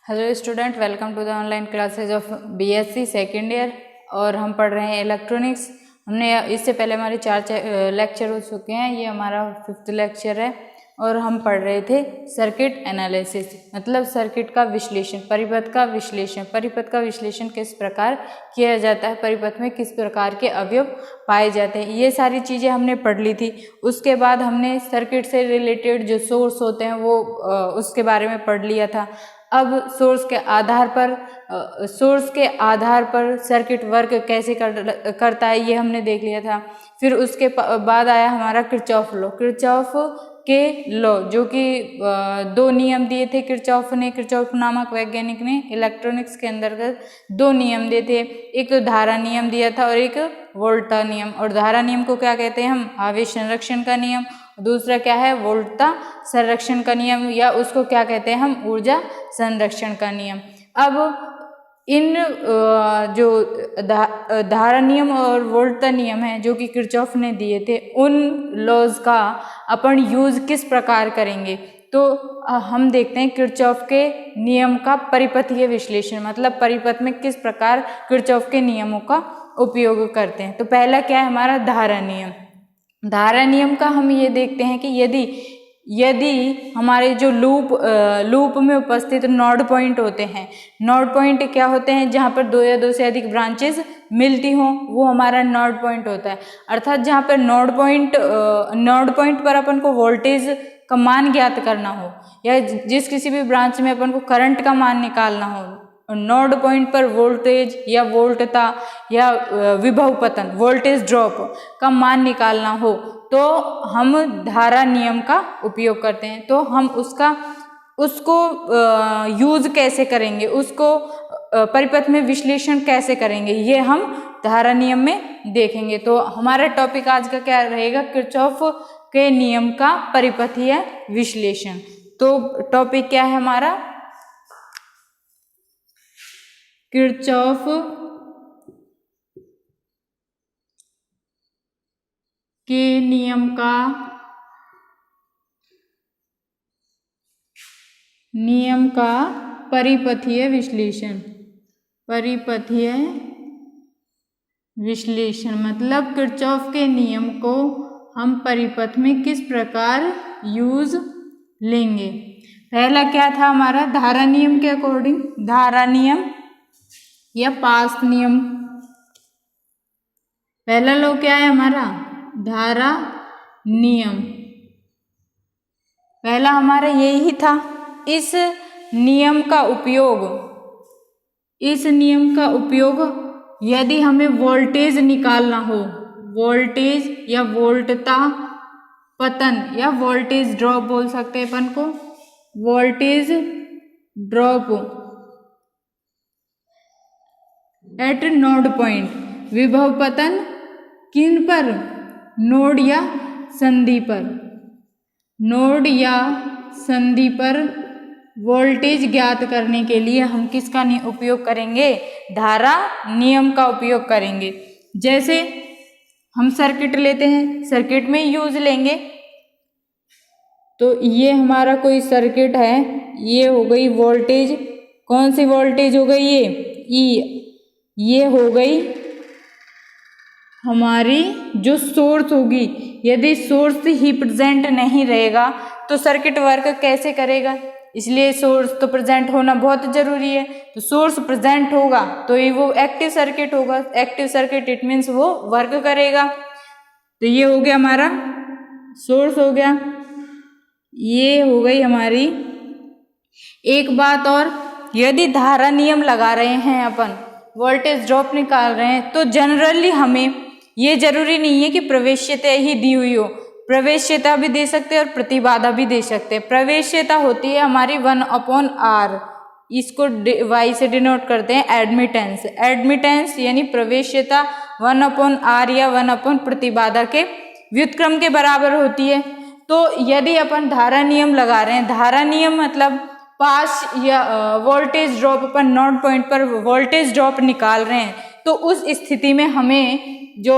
Hello student, welcome to the online classes of BSc second year. और हम पढ़ रहे हैं इलेक्ट्रॉनिक्स। हमने इससे पहले हमारे 4 लेक्चर हो चुके हैं, ये हमारा 5th लेक्चर है। और हम पढ़ रहे थे सर्किट एनालिसिस, मतलब सर्किट का विश्लेषण, परिपथ का विश्लेषण। परिपथ का विश्लेषण किस प्रकार किया जाता है, परिपथ में किस प्रकार के अवयव पाए जाते हैं, ये सारी चीज़ें हमने पढ़ ली थी। उसके बाद हमने सर्किट से रिलेटेड जो सोर्स होते हैं वो उसके बारे में पढ़ लिया था। अब सोर्स के आधार पर सर्किट वर्क कैसे करता है ये हमने देख लिया था। फिर उसके बाद आया हमारा किरचॉफ लॉ। किरचॉफ के लॉ, जो कि 2 नियम दिए थे किरचॉफ नामक वैज्ञानिक ने इलेक्ट्रॉनिक्स के अंतर्गत 2 नियम दिए थे। एक तो धारा नियम दिया था और एक वोल्टा नियम। और धारा नियम को क्या कहते हैं हम? आवेश संरक्षण का नियम। दूसरा क्या है? वोल्टता संरक्षण का नियम, या उसको क्या कहते हैं हम? ऊर्जा संरक्षण का नियम। अब इन जो धारा नियम और वोल्टता नियम है जो कि किरचॉफ ने दिए थे, उन लॉज का अपन यूज किस प्रकार करेंगे? तो हम देखते हैं किरचॉफ के नियम का परिपथीय विश्लेषण, मतलब परिपथ में किस प्रकार किरचॉफ के नियमों का उपयोग करते हैं। तो पहला क्या है हमारा? धारा नियम। धारा नियम का हम ये देखते हैं कि यदि हमारे जो लूप में उपस्थित नोड पॉइंट होते हैं, नोड पॉइंट क्या होते हैं? जहाँ पर 2 या 2 से अधिक ब्रांचेस मिलती हों, वो हमारा नोड पॉइंट होता है। अर्थात जहाँ पर नोड पॉइंट पर अपन को वोल्टेज का मान ज्ञात करना हो, या जिस किसी भी ब्रांच में अपन को करंट का मान निकालना हो, नोड पॉइंट पर वोल्टेज या वोल्टता या विभव पतन, वोल्टेज ड्रॉप का मान निकालना हो, तो हम धारा नियम का उपयोग करते हैं। तो हम उसको यूज कैसे करेंगे, उसको परिपथ में विश्लेषण कैसे करेंगे, ये हम धारा नियम में देखेंगे। तो हमारा टॉपिक आज का क्या रहेगा? किरचॉफ के नियम का परिपथीय विश्लेषण। तो टॉपिक क्या है हमारा? किरचॉफ के नियम का परिपथीय विश्लेषण मतलब किरचॉफ के नियम को हम परिपथ में किस प्रकार यूज लेंगे। पहला क्या था हमारा? धारा नियम के अकॉर्डिंग, धारा नियम या पास्ट नियम। पहला लॉ क्या है हमारा? धारा नियम। पहला हमारा यही था। इस नियम का उपयोग यदि हमें वोल्टेज निकालना हो, वोल्टेज या वोल्टता पतन या वोल्टेज ड्रॉप बोल सकते हैं अपन को, voltage drop eight node point, विभव पतन किन पर? नोड या संधि पर। नोड या संधि पर वोल्टेज ज्ञात करने के लिए हम किसका उपयोग करेंगे? धारा नियम का उपयोग करेंगे। जैसे हम सर्किट लेते हैं, सर्किट में यूज लेंगे। तो ये हमारा कोई सर्किट है, ये हो गई वोल्टेज। कौन सी वोल्टेज हो गई? ये हो गई हमारी जो सोर्स होगी। यदि सोर्स ही प्रेजेंट नहीं रहेगा तो सर्किट वर्क कैसे करेगा? इसलिए सोर्स तो प्रेजेंट होना बहुत जरूरी है। तो सोर्स प्रेजेंट होगा तो ये वो एक्टिव सर्किट होगा। एक्टिव सर्किट इट मीन्स वो वर्क करेगा। तो ये हो गया हमारा सोर्स हो गया, ये हो गई हमारी। एक बात और, यदि धारा नियम लगा रहे हैं अपन, वोल्टेज ड्रॉप निकाल रहे हैं, तो जनरली हमें ये जरूरी नहीं है कि प्रवेश्यता ही दी हुई हो। प्रवेश्यता भी दे सकते हैं और प्रतिबाधा भी दे सकते हैं। प्रवेश्यता होती है हमारी 1/R, इसको Y से डिनोट करते हैं एडमिटेंस। एडमिटेंस यानी प्रवेश्यता 1/R या 1/ प्रतिबाधा के व्युत्क्रम के बराबर होती है। तो यदि अपन धारा नियम लगा रहे हैं, धारा नियम मतलब पास या वोल्टेज ड्रॉप पर नोड पॉइंट पर वोल्टेज ड्रॉप निकाल रहे हैं, तो उस स्थिति में हमें जो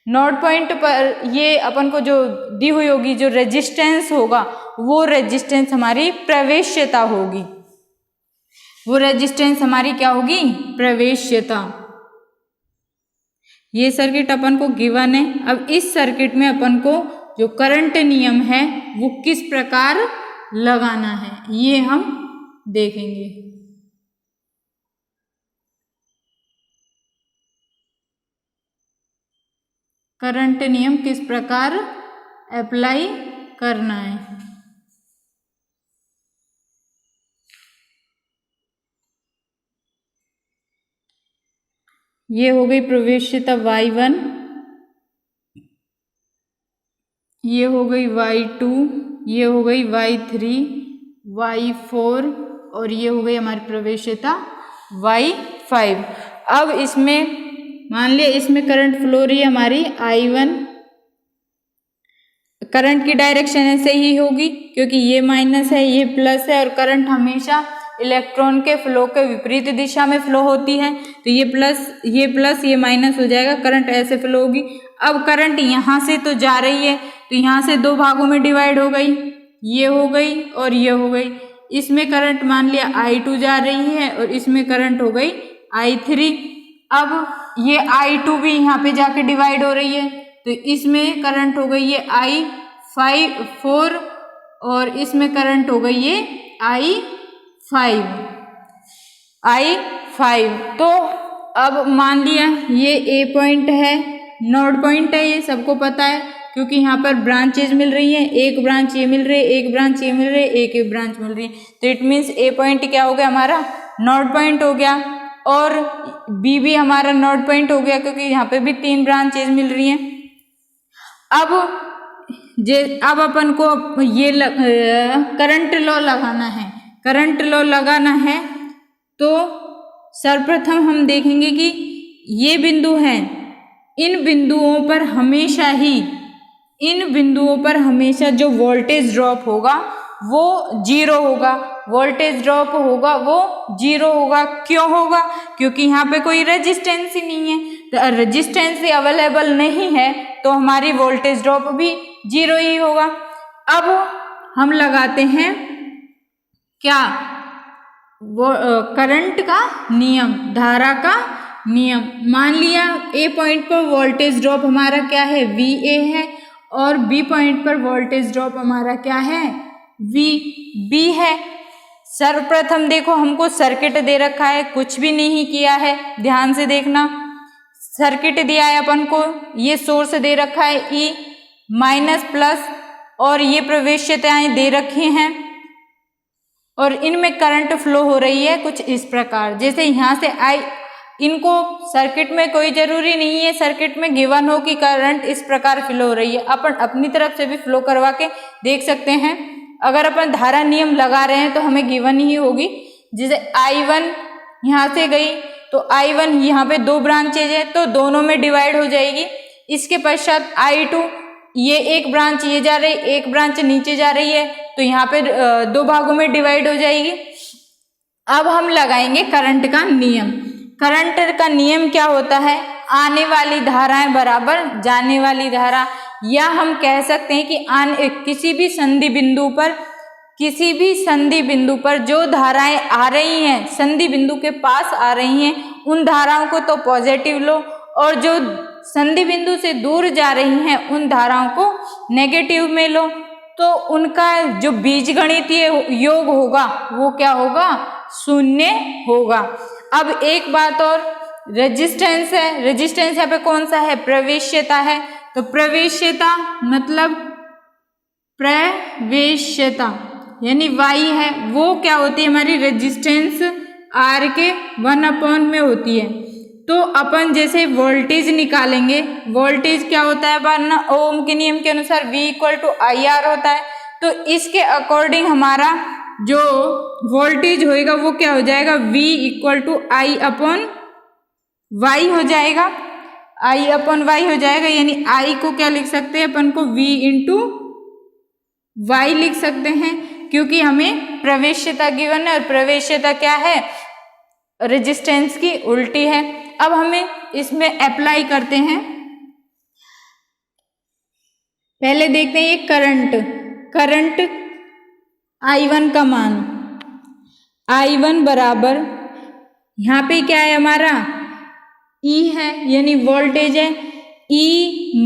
नोड पॉइंट पर ये अपन को जो दी हुई होगी, जो रेजिस्टेंस होगा, वो रेजिस्टेंस हमारी प्रवेश्यता होगी। वो रेजिस्टेंस हमारी क्या होगी, प्रवेश्यता। ये सर्किट अपन को गिवन है। अब इस सर्किट में अपन को जो करंट नियम है वो किस प्रकार लगाना है ये हम देखेंगे। करंट नियम किस प्रकार अप्लाई करना है। ये हो गई प्रवेश्यता Y1, ये हो गई Y2, ये हो गई Y3, Y4 और ये हो गई हमारी प्रवेश्यता Y5। अब इसमें मान लिया इसमें करंट फ्लो रही है हमारी I1, करंट की डायरेक्शन ऐसे ही होगी क्योंकि ये माइनस है ये प्लस है और करंट हमेशा इलेक्ट्रॉन के फ्लो के विपरीत दिशा में फ्लो होती है, तो ये प्लस ये माइनस हो जाएगा, करंट ऐसे फ्लो होगी। अब करंट यहाँ से तो जा रही है तो यहाँ से दो भागों में डिवाइड हो गई, ये हो गई और ये हो गई। इसमें करंट मान लिया I2 जा रही है और इसमें करंट हो गई I3। अब ये I2 भी यहाँ पे जाके डिवाइड हो रही है तो इसमें करंट हो गई ये I4 और इसमें करंट हो गई ये I5। तो अब मान लिया ये A पॉइंट है, नोड पॉइंट है, ये सबको पता है क्योंकि यहाँ पर ब्रांचेज मिल रही हैं, एक ब्रांच ये मिल रही है, एक ब्रांच ये मिल रही है, एक ब्रांच मिल रही है, तो इट मीन्स A पॉइंट क्या हो गया हमारा, नोड पॉइंट हो गया और B भी हमारा नोड पॉइंट हो गया क्योंकि यहाँ पे भी तीन ब्रांचेज मिल रही हैं। अब अपन को ये करंट लॉ लगाना है। करंट लॉ लगाना है तो सर्वप्रथम हम देखेंगे कि ये बिंदु हैं, इन बिंदुओं पर हमेशा जो वोल्टेज ड्रॉप होगा वो जीरो होगा, वोल्टेज ड्रॉप होगा वो जीरो होगा। क्यों होगा, क्योंकि यहाँ पे कोई रेजिस्टेंस ही नहीं है, तो रेजिस्टेंस ही अवेलेबल नहीं है तो हमारी वोल्टेज ड्रॉप भी जीरो ही होगा। अब हम लगाते हैं क्या, वो करंट का नियम, धारा का नियम। मान लिया ए पॉइंट पर वोल्टेज ड्रॉप हमारा क्या है, VA है और B पॉइंट पर वोल्टेज ड्रॉप हमारा क्या है, VB है। सर्वप्रथम देखो हमको सर्किट दे रखा है, कुछ भी नहीं किया है, ध्यान से देखना। सर्किट दिया है अपन को, ये सोर्स दे रखा है E माइनस प्लस और ये प्रवेश्यताएं दे रखी हैं और इनमें करंट फ्लो हो रही है कुछ इस प्रकार। जैसे यहाँ से इनको सर्किट में कोई जरूरी नहीं है सर्किट में गिवन हो कि करंट इस प्रकार फ्लो हो रही है, अपन अपनी तरफ से भी फ्लो करवा के देख सकते हैं। अगर अपन धारा नियम लगा रहे हैं तो हमें गिवन ही होगी। जैसे I1 यहाँ से गई तो I1 यहाँ पे दो ब्रांचेज है तो दोनों में डिवाइड हो जाएगी। इसके पश्चात I2 ये एक ब्रांच ये जा रही, एक ब्रांच नीचे जा रही है तो यहाँ पे दो भागों में डिवाइड हो जाएगी। अब हम लगाएंगे करंट का नियम। करंट का नियम क्या होता है, आने वाली धाराएं बराबर जाने वाली धारा, या हम कह सकते हैं कि किसी भी संधि बिंदु पर जो धाराएं आ रही हैं, संधि बिंदु के पास आ रही हैं, उन धाराओं को तो पॉजिटिव लो और जो संधि बिंदु से दूर जा रही हैं उन धाराओं को नेगेटिव में लो। तो उनका जो बीजगणितीय योग होगा वो क्या होगा, शून्य होगा। अब एक बात और, रेजिस्टेंस है, रेजिस्टेंस यहाँ पे कौन सा है, प्रवेश्यता है। तो प्रवेश्यता मतलब प्रवेश्यता यानी Y है, वो क्या होती है हमारी रेजिस्टेंस R के 1 में होती है। तो अपन जैसे वोल्टेज निकालेंगे, वोल्टेज क्या होता है, वरना ओम के नियम के अनुसार V = IR होता है। तो इसके अकॉर्डिंग हमारा जो वोल्टेज होएगा वो क्या हो जाएगा, V = I/Y हो जाएगा, I/Y हो जाएगा। यानी I को क्या लिख सकते हैं अपन को, V × Y लिख सकते हैं क्योंकि हमें प्रवेश्यता गिवन है और प्रवेश्यता क्या है, रेजिस्टेंस की उल्टी है। अब हमें इसमें अप्लाई करते हैं। पहले देखते हैं ये करंट I1 का मान। I1 बराबर, यहाँ पे क्या है हमारा E है यानी वोल्टेज है, E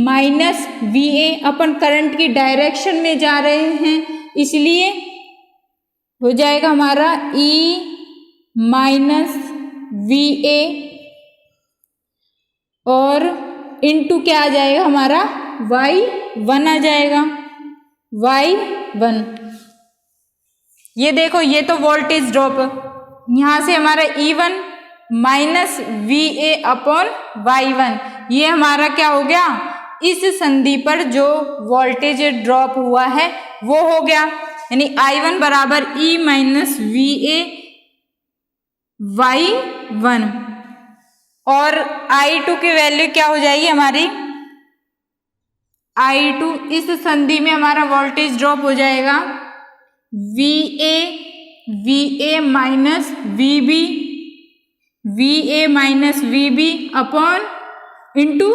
माइनस VA, अपन करंट की डायरेक्शन में जा रहे हैं इसलिए हो जाएगा हमारा E माइनस VA और इनटू क्या आ जाएगा हमारा Y1 आ जाएगा, Y1। ये देखो ये तो वोल्टेज ड्रॉप, यहाँ से हमारा E1 minus VA upon Y1, ये हमारा क्या हो गया, इस संधि पर जो वोल्टेज ड्रॉप हुआ है वो हो गया, यानी I1 बराबर E माइनस VA Y1 और I2 की वैल्यू क्या हो जाएगी हमारी, I2 इस संधि में हमारा वोल्टेज ड्रॉप हो जाएगा VA minus VB upon into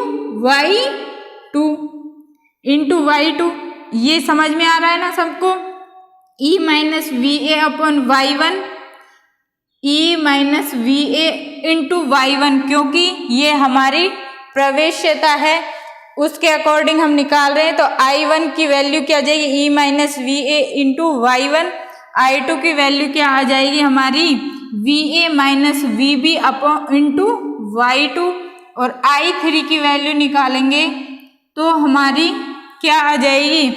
Y2, ये समझ में आ रहा है ना सबको, E minus VA upon Y1, E minus VA into Y1, क्योंकि ये हमारी प्रवेश्यता है उसके अकॉर्डिंग हम निकाल रहे हैं, तो I1 की वैल्यू क्या आ जाएगी, E minus VA into Y1, I2 की वैल्यू क्या आ जाएगी हमारी VA minus VB upon into Y2 और I3 की वैल्यू निकालेंगे तो हमारी क्या आ जाएगी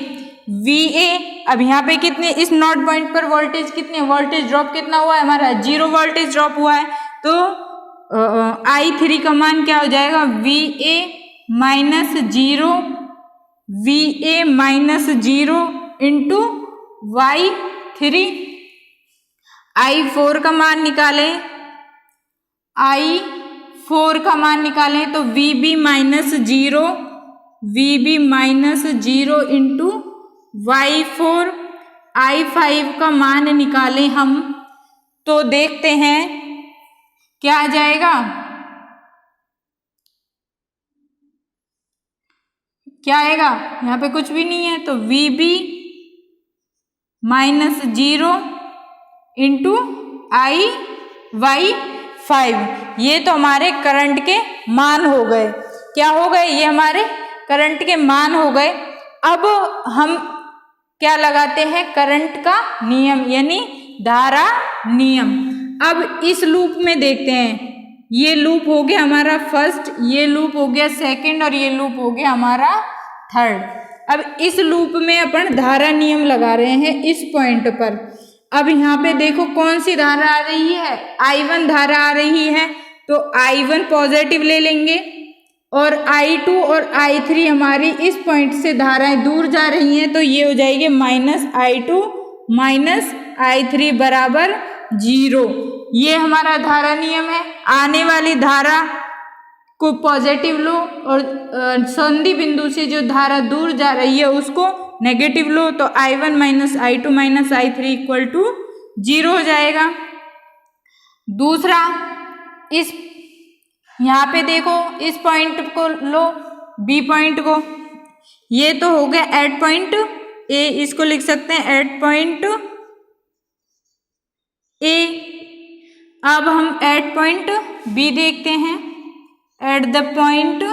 VA। अब यहाँ पे कितने, इस नोड पॉइंट पर वोल्टेज कितने, वोल्टेज ड्रॉप कितना हुआ है हमारा, 0 वोल्टेज ड्रॉप हुआ है, तो I3 का मान क्या हो जाएगा VA minus 0 into Y3। I4 का मान निकालें तो VB minus 0 into Y4। I5 का मान निकालें हम तो देखते हैं क्या आ जाएगा, क्या आएगा, यहाँ पे कुछ भी नहीं है तो VB माइनस 0 इंटू Y5, ये तो हमारे करंट के मान हो गए, क्या हो गए, ये हमारे करंट के मान हो गए। अब हम क्या लगाते हैं, करंट का नियम यानी धारा नियम। अब इस लूप में देखते हैं, ये लूप हो गया हमारा फर्स्ट, ये लूप हो गया सेकंड और ये लूप हो गया हमारा थर्ड। अब इस लूप में अपन धारा नियम लगा रहे हैं इस पॉइंट पर। अब यहाँ पे देखो कौन सी धारा आ रही है, I1 धारा आ रही है, तो I1 पॉजिटिव ले लेंगे और I2 और I3 हमारी इस पॉइंट से धाराएं दूर जा रही हैं, तो ये हो जाएगी माइनस I2 माइनस I3 बराबर 0। ये हमारा धारा नियम है। आने वाली धारा को पॉजिटिव लो और संधि बिंदु से जो धारा दूर जा रही है उसको नेगेटिव लो, तो I1 minus I2 minus I3 equal to 0 हो जाएगा। दूसरा, इस यहाँ पे देखो इस पॉइंट को लो, बी पॉइंट को, ये तो हो गया एट पॉइंट ए, इसको लिख सकते हैं एट पॉइंट ए। अब हम एट पॉइंट बी देखते हैं, at the point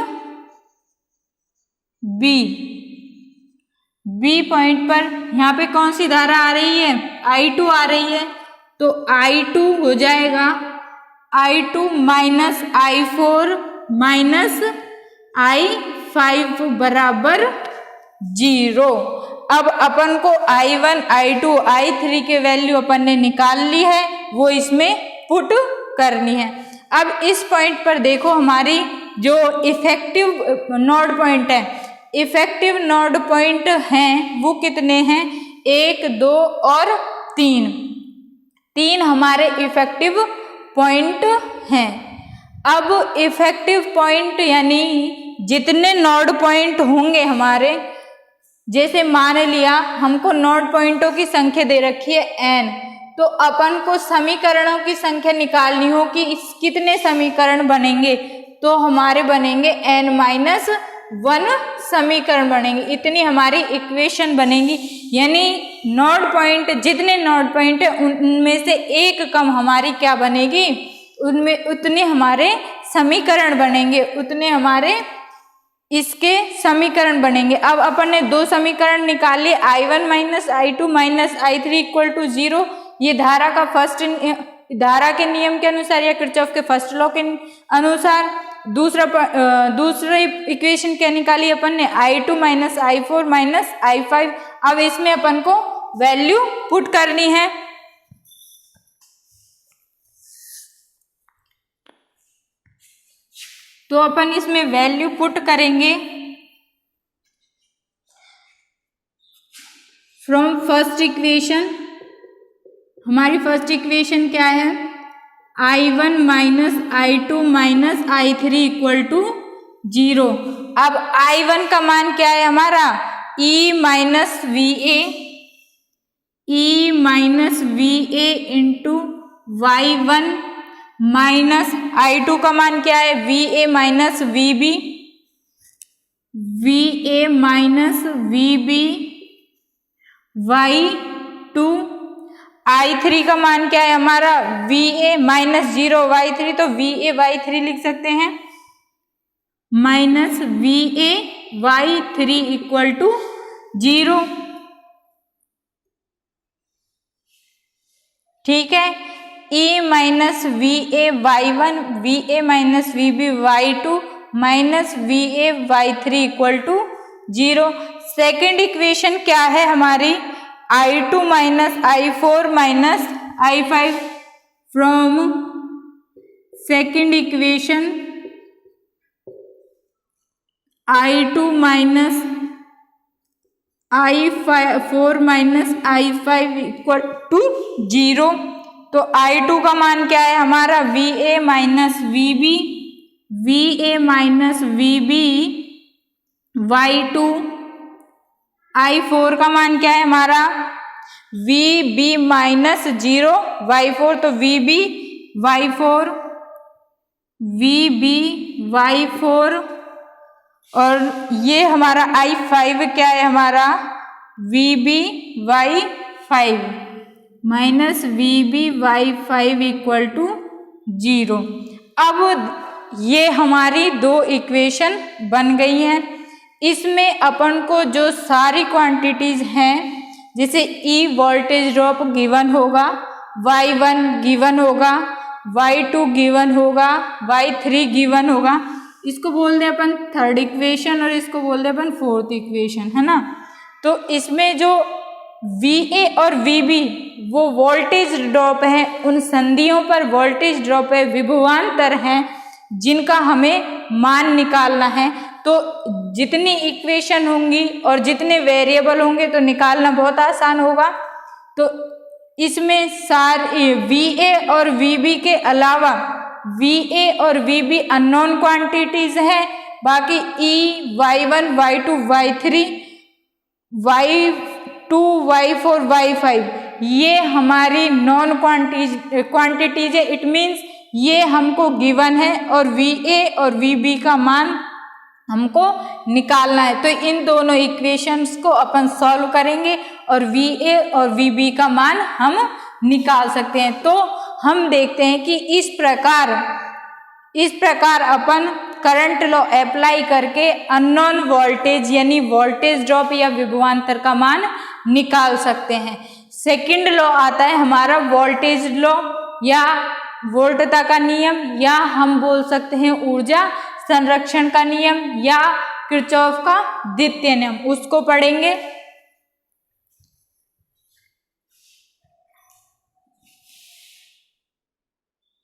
B point पर यहाँ पे कौन सी धारा आ रही है, I2 आ रही है, तो I2 हो जाएगा I2 minus I4 minus I5 बराबर 0। अब अपन को I1, I2, I3 के वैल्यू अपन ने निकाल ली है, वो इसमें पुट करनी है। अब इस पॉइंट पर देखो हमारी जो इफेक्टिव नोड पॉइंट है, इफेक्टिव नोड पॉइंट हैं वो कितने हैं, 1, 2 और 3 हमारे इफेक्टिव पॉइंट हैं। अब इफेक्टिव पॉइंट यानी जितने नोड पॉइंट होंगे हमारे, जैसे मान लिया हमको नोड पॉइंटों की संख्या दे रखी है n, तो अपन को समीकरणों की संख्या निकालनी हो कि कितने समीकरण बनेंगे, तो हमारे बनेंगे n-1 समीकरण बनेंगे, इतनी हमारी इक्वेशन बनेगी। यानी नोड पॉइंट, जितने नोड पॉइंट है उनमें से एक कम हमारी क्या बनेगी, उनमें उतने हमारे समीकरण बनेंगे, उतने हमारे इसके समीकरण बनेंगे। अब अपन ने दो समीकरण निकाल लिए, I1 minus I2 minus I3 equal to 0। ये धारा के नियम के अनुसार या किरचॉफ के फर्स्ट लॉ के अनुसार। दूसरा इक्वेशन क्या निकाली अपन ने, I2 minus I4 minus I5। अब इसमें अपन को वैल्यू पुट करनी है। तो अपन इसमें वैल्यू पुट करेंगे फ्रॉम फर्स्ट इक्वेशन। हमारी फर्स्ट इक्वेशन क्या है, I1 minus I2 minus I3 equal to 0। अब I1 का मान क्या है हमारा, E minus VA into Y1 minus I2 का मान क्या है, VA minus VB Y2। I3 का मान क्या है हमारा, VA माइनस 0 Y3, तो VA Y3 लिख सकते हैं, minus VA Y3 equal to 0। ठीक है, E minus VA Y1 VA minus VB Y2 minus VA Y3 equal to 0। Second equation क्या है हमारी, I2 minus I4 minus I5। From second equation I2 minus I4 minus I5 equal to 0। तो I2 का मान क्या है हमारा, VA minus VB Y2। I4 का मान क्या है हमारा, VB माइनस 0 Y4, तो VB Y4 और ये हमारा I5 क्या है हमारा, VB Y5 minus VB Y5 equal to 0। अब ये हमारी दो इक्वेशन बन गई हैं। इसमें अपन को जो सारी क्वांटिटीज हैं, जैसे E वोल्टेज ड्रॉप गिवन होगा, Y1 गिवन होगा, Y2 गिवन होगा, Y3 गिवन होगा, इसको बोल दे अपन थर्ड इक्वेशन और इसको बोल दे अपन फोर्थ इक्वेशन, है ना। तो इसमें जो VA और VB वो वोल्टेज ड्रॉप है, उन संधियों पर वोल्टेज ड्रॉप है, विभवांतर हैं, जिनका हमें मान निकालना है। तो जितनी इक्वेशन होंगी और जितने वेरिएबल होंगे तो निकालना बहुत आसान होगा। तो इसमें सारे VA और VB के अलावा VA और VB अननोन क्वांटिटीज हैं, बाकी E Y1 Y2 Y3 Y2 Y4 Y5 ये हमारी नॉन क्वांटिटीज है। इट मीन्स ये हमको गिवन है और VA और VB का मान हमको निकालना है। तो इन दोनों इक्वेशंस को अपन सॉल्व करेंगे और VA और VB का मान हम निकाल सकते हैं। तो हम देखते हैं कि इस प्रकार अपन करंट लॉ अप्लाई करके अननोन वोल्टेज यानी वोल्टेज ड्रॉप या विभवांतर का मान निकाल सकते हैं। सेकंड लॉ आता है हमारा वोल्टेज लॉ या वोल्टता का नियम, या हम बोल सकते हैं ऊर्जा संरक्षण का नियम या किरचॉफ का द्वितीय नियम, उसको पढ़ेंगे।